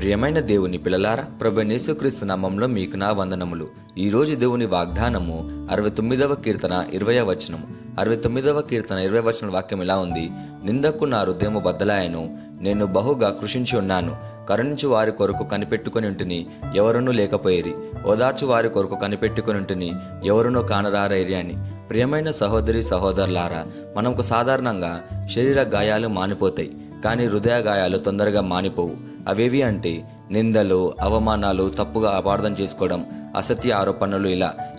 ప్రియమైన దేవుని పిల్లలారా, ప్రభు యేసుక్రీస్తు నామములో మీకు నా వందనములు. ఈ రోజు దేవుని వాగ్దానము 69వ కీర్తన 20వ వచనము. 69వ కీర్తన 20వ వచనం వాక్యం ఇలా ఉంది: నిందకు నా హృదయము బద్దలాయను, నేను బహుగా కృషించి ఉన్నాను. కరుణించు వారి కొరకు కనిపెట్టుకుని ఉంటిని, ఎవరునూ లేకపోయిరి. ఓదార్చు వారి కొరకు కనిపెట్టుకుని ఉంటిని, ఎవరునూ కానరారైరి అని. ప్రియమైన సహోదరి సహోదరులారా, మనకు సాధారణంగా శరీర గాయాలు మానిపోతాయి, కానీ హృదయ గాయాలు తొందరగా మానిపోవు. అవేవి అంటే నిందలు, అవమానాలు, తప్పుగా అపార్థం చేసుకోవడం, అసత్య ఆరోపణలు.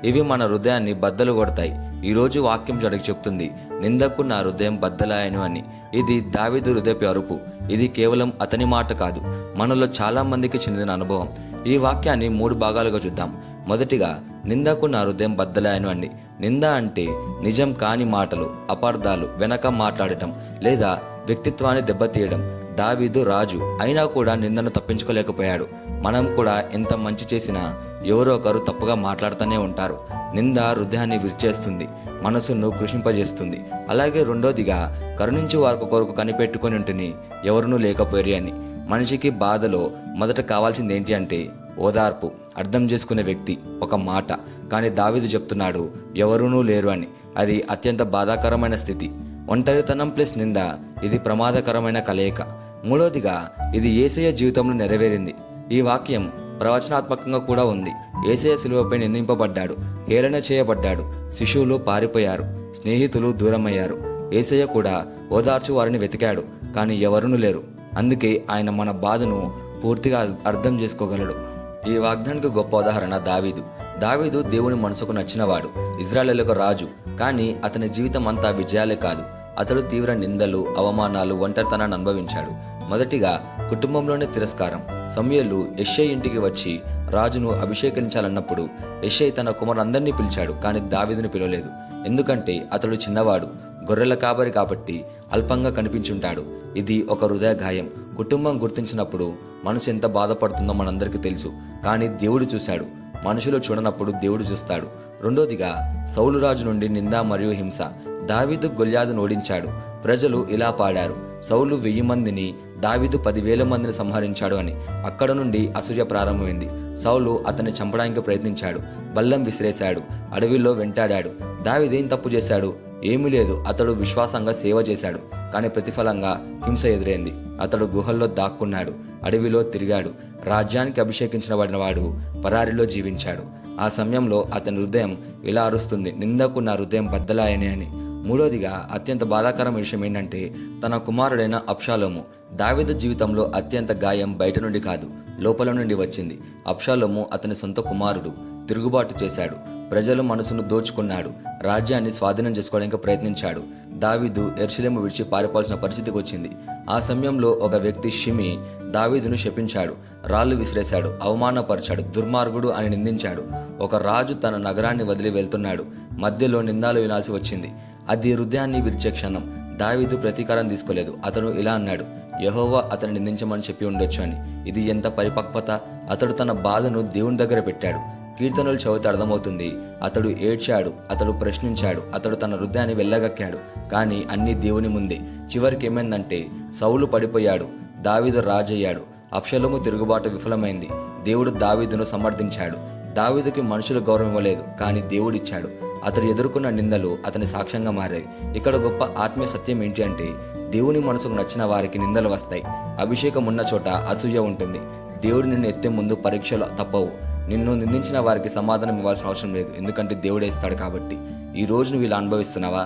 ఇవి మన హృదయాన్ని బద్దలు కొడతాయి. ఈరోజు వాక్యం జడికి చెప్తుంది, నిందకు నా హృదయం బద్దలాయను అని. ఇది దావీదు హృదయపు అరుపు. ఇది కేవలం అతని మాట కాదు, మనలో చాలా మందికి చెందిన అనుభవం. ఈ వాక్యాన్ని 3 భాగాలుగా చూద్దాం. మొదటిగా, నిందకు నా హృదయం బద్దలాయను అండి. నింద అంటే నిజం కాని మాటలు, అపార్థాలు, వెనక మాట్లాడటం లేదా వ్యక్తిత్వాన్ని దెబ్బతీయడం. దావీదు రాజు అయినా కూడా నిందను తప్పించుకోలేకపోయాడు. మనం కూడా ఎంత మంచి చేసినా ఎవరో ఒకరు తప్పుగా మాట్లాడుతూనే ఉంటారు. నింద హృదయాన్ని విరిచేస్తుంది, మనసును కృషింపజేస్తుంది. అలాగే రెండోదిగా, కరుణించి వారి కొరకు కనిపెట్టుకుని ఉంటుని, ఎవరునూ లేకపోయి అని. మనిషికి బాధలో మొదట కావాల్సింది ఏంటి అంటే ఓదార్పు, అర్థం చేసుకునే వ్యక్తి, ఒక మాట. కానీ దావీదు చెప్తున్నాడు, ఎవరునూ లేరు అని. అది అత్యంత బాధాకరమైన స్థితి. ఒంటరితనం ప్లస్ నింద, ఇది ప్రమాదకరమైన కలయిక. మూడోదిగా, ఇది యేసయ్య జీవితంలో నెరవేరింది. ఈ వాక్యం ప్రవచనాత్మకంగా కూడా ఉంది. యేసయ్య శిలువపై నిందింపబడ్డాడు, హేళన చేయబడ్డాడు, శిశువులు పారిపోయారు, స్నేహితులు దూరమయ్యారు. యేసయ్య కూడా ఓదార్చు వారిని వెతికాడు, కానీ ఎవరునూ లేరు. అందుకే ఆయన మన బాధను పూర్తిగా అర్థం చేసుకోగలడు. ఈ వాగ్దానికి గొప్ప ఉదాహరణ దావీదు. దావీదు దేవుని మనసుకు నచ్చినవాడు, ఇజ్రాయేలుకు రాజు. కానీ అతని జీవితం అంతా విజయాలే కాదు. అతడు తీవ్ర నిందలు, అవమానాలు, ఒంటరితనాన్ని అనుభవించాడు. మొదటిగా, కుటుంబంలోనే తిరస్కారం. సమూయేలు యెష్షయి ఇంటికి వచ్చి రాజును అభిషేకించాలన్నప్పుడు యెష్షయి తన కుమారులందరినీ పిలిచాడు, కానీ దావీదును పిలవలేదు. ఎందుకంటే అతడు చిన్నవాడు, గొర్రెల కాపరి కాబట్టి అల్పంగా కనిపించుంటాడు. ఇది ఒక హృదయ గాయం. కుటుంబం గుర్తించినప్పుడు మనసు ఎంత బాధపడుతుందో మనందరికీ తెలుసు. కానీ దేవుడు చూశాడు. మనుషులు చూడనప్పుడు దేవుడు చూస్తాడు. రెండోదిగా, సౌలు రాజు నుండి నింద మరియు హింస. దావీదు గొల్యాదును ఓడించాడు. ప్రజలు ఇలా పాడారు: సౌలు 1000 మందిని, దావీదు 10,000 మందిని సంహరించాడు అని. అక్కడ నుండి అసూయ ప్రారంభమైంది. సౌలు అతన్ని చంపడానికి ప్రయత్నించాడు, బల్లం విసిరేశాడు, అడవిలో వెంటాడాడు. దావీదేం తప్పు చేశాడు? ఏమీ లేదు. అతడు విశ్వాసంగా సేవ చేశాడు, కానీ ప్రతిఫలంగా హింస ఎదురైంది. అతడు గుహల్లో దాక్కున్నాడు, అడవిలో తిరిగాడు. రాజ్యానికి అభిషేకించబడిన వాడు పరారిలో జీవించాడు. ఆ సమయంలో అతని హృదయం ఇలా అరుస్తుంది: నిందకు నా హృదయం బద్దలాయనే అని. మూడోదిగా, అత్యంత బాధాకరమైన విషయం ఏంటంటే తన కుమారుడైన అబ్షాలోము. దావీదు జీవితంలో అత్యంత గాయం బయట నుండి కాదు, లోపల నుండి వచ్చింది. అబ్షాలోము అతని సొంత కుమారుడు. తిరుగుబాటు చేశాడు, ప్రజల మనసును దోచుకున్నాడు, రాజ్యాన్ని స్వాధీనం చేసుకోవడానికి ప్రయత్నించాడు. దావీదు యెరూషలేము విడిచి పారిపోవాల్సిన పరిస్థితికి వచ్చింది. ఆ సమయంలో ఒక వ్యక్తి షిమి దావీదును శపించాడు, రాళ్లు విసిరేశాడు, అవమానపరిచాడు, దుర్మార్గుడు అని నిందించాడు. ఒక రాజు తన నగరాన్ని వదిలి వెళ్తున్నాడు, మధ్యలో నిందాలు వినాల్సి వచ్చింది. అది హృదయాన్ని విరిచే క్షణం. దావీదు ప్రతీకారం తీసుకోలేదు. అతను ఇలా అన్నాడు: యెహోవా అతను నిందించమని చెప్పి ఉండొచ్చు అని. ఇది ఎంత పరిపక్వత! అతడు తన బాధను దేవుని దగ్గర పెట్టాడు. కీర్తనలు చదివితే అర్థమవుతుంది. అతడు ఏడ్చాడు, అతడు ప్రశ్నించాడు, అతడు తన హృదయాన్ని వెళ్ళగక్కాడు. కానీ అన్నీ దేవుని ముందే. చివరికి ఏమైందంటే సౌలు పడిపోయాడు, దావీదు రాజయ్యాడు. అబ్షాలోము తిరుగుబాటు విఫలమైంది. దేవుడు దావీదును సమర్థించాడు. దావీదుకి మనుషులు గౌరవం ఇవ్వలేదు, కానీ దేవుడిచ్చాడు. అతడు ఎదుర్కొన్న నిందలు అతని సాక్ష్యంగా మారాయి. ఇక్కడ గొప్ప ఆత్మీయ సత్యం ఏంటి అంటే దేవుని మనసుకు నచ్చిన వారికి నిందలు వస్తాయి. అభిషేకం ఉన్న చోట అసూయ ఉంటుంది. దేవుడు నిన్ను ఎత్తే ముందు పరీక్షలు తప్పవు. నిన్ను నిందించిన వారికి సమాధానం ఇవ్వాల్సిన అవసరం లేదు, ఎందుకంటే దేవుడే ఇస్తాడు కాబట్టి. ఈ రోజు నువ్వు ఇలా అనుభవిస్తున్నావా?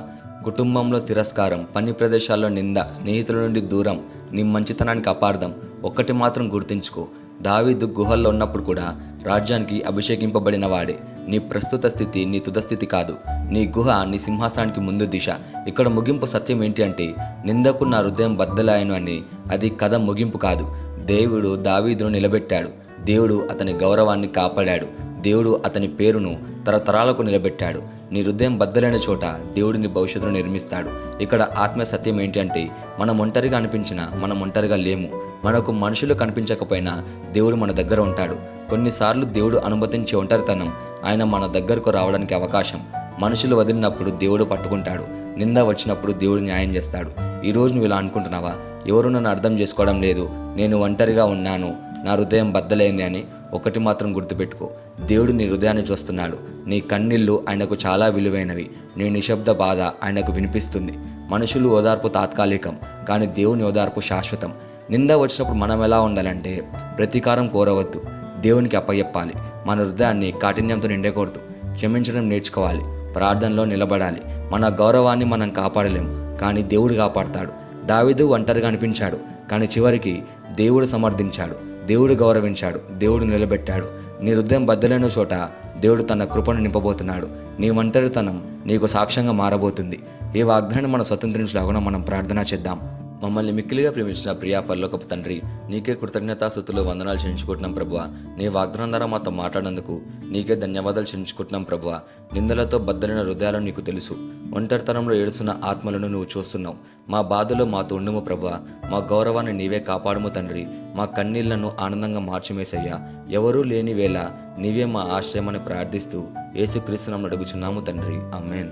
కుటుంబంలో తిరస్కారం, పని ప్రదేశాల్లో నింద, స్నేహితుల నుండి దూరం, నీ మంచితనానికి అపార్థం. ఒక్కటి మాత్రం గుర్తుంచుకో, దావీదు గుహల్లో ఉన్నప్పుడు కూడా రాజ్యానికి అభిషేకింపబడిన వాడే. నీ ప్రస్తుత స్థితి నీ తుదస్థితి కాదు. నీ గుహ నీ సింహాసనానికి ముందు దిశ. ఇక్కడ ముగింపు సత్యం ఏంటి అంటే నిందకు నా హృదయం బద్దలాయను అని. అది కథ ముగింపు కాదు. దేవుడు దావీదును నిలబెట్టాడు. దేవుడు అతని గౌరవాన్ని కాపాడాడు. దేవుడు అతని పేరును తరతరాలకు నిలబెట్టాడు. నీ హృదయం బద్దలైన చోట దేవుడు నీ భవిష్యత్తును నిర్మిస్తాడు. ఇక్కడ ఆత్మీయ సత్యం ఏంటి అంటే మనం ఒంటరిగా అనిపించినా మనం ఒంటరిగా లేము. మనకు మనుషులు కనిపించకపోయినా దేవుడు మన దగ్గర ఉంటాడు. కొన్నిసార్లు దేవుడు అనుమతించే ఒంటరితనం ఆయన మన దగ్గరకు రావడానికి అవకాశం. మనుషులు వదిలినప్పుడు దేవుడు పట్టుకుంటాడు. నింద వచ్చినప్పుడు దేవుడు న్యాయం చేస్తాడు. ఈరోజు నువ్వు ఇలా అనుకుంటున్నావా? ఎవరు నన్ను అర్థం చేసుకోవడం లేదు, నేను ఒంటరిగా ఉన్నాను, నా హృదయం బద్దలైంది అని ఒకటి మాత్రం గుర్తుపెట్టుకో, దేవుడు నీ హృదయాన్ని చూస్తున్నాడు. నీ కన్నీళ్లు ఆయనకు చాలా విలువైనవి. నీ నిశ్శబ్ద బాధ ఆయనకు వినిపిస్తుంది. మనుషులు ఓదార్పు తాత్కాలికం, కానీ దేవుని ఓదార్పు శాశ్వతం. నింద వచ్చినప్పుడు మనం ఎలా ఉండాలంటే, ప్రతీకారం కోరవద్దు, దేవునికి అప్పయ్యప్పాలి. మన హృదయాన్ని కాఠిన్యంతో నిండకూడదు, క్షమించడం నేర్చుకోవాలి, ప్రార్థనలో నిలబడాలి. మన గౌరవాన్ని మనం కాపాడలేం, కానీ దేవుడు కాపాడతాడు. దావీదు ఒంటరిగా అనిపించాడు, కానీ చివరికి దేవుడు సమర్థించాడు, దేవుడు గౌరవించాడు, దేవుడు నిలబెట్టాడు. నీ హృదయం బద్దలైన చోట దేవుడు తన కృపను నింపబోతున్నాడు. నీ ఒంటరితనం నీకు సాక్ష్యంగా మారబోతుంది. ఈ వాగ్దానాన్ని మనం స్వతంత్రించలాగా మనం ప్రార్థన చేద్దాం. మమ్మల్ని మిక్కిలిగా ప్రేమించిన ప్రియా పరలోకపు తండ్రి, నీకే కృతజ్ఞతాస్తుతులు వందనాలు చెల్లించుకుంటున్నాం ప్రభువా. నీ వాగ్దానం ద్వారా మాతో మాట్లాడినందుకు నీకే ధన్యవాదాలు చెల్లించుకుంటున్నాం ప్రభువా. నిందలతో బద్దలైన హృదయాలను నీకు తెలుసు. ఒంటరితనంలో ఏడుస్తున్న ఆత్మలను నువ్వు చూస్తున్నావు. మా బాధలో మాతో ఉండుము ప్రభువా. మా గౌరవాన్ని నీవే కాపాడుము తండ్రి. మా కన్నీళ్లను ఆనందంగా మార్చిమేసయ్యా. ఎవరూ లేని వేళ నీవే మా ఆశ్రయమని ప్రార్థిస్తూ యేసుక్రీస్తు నామమున అడుగుచున్నాము తండ్రి. ఆమేన్.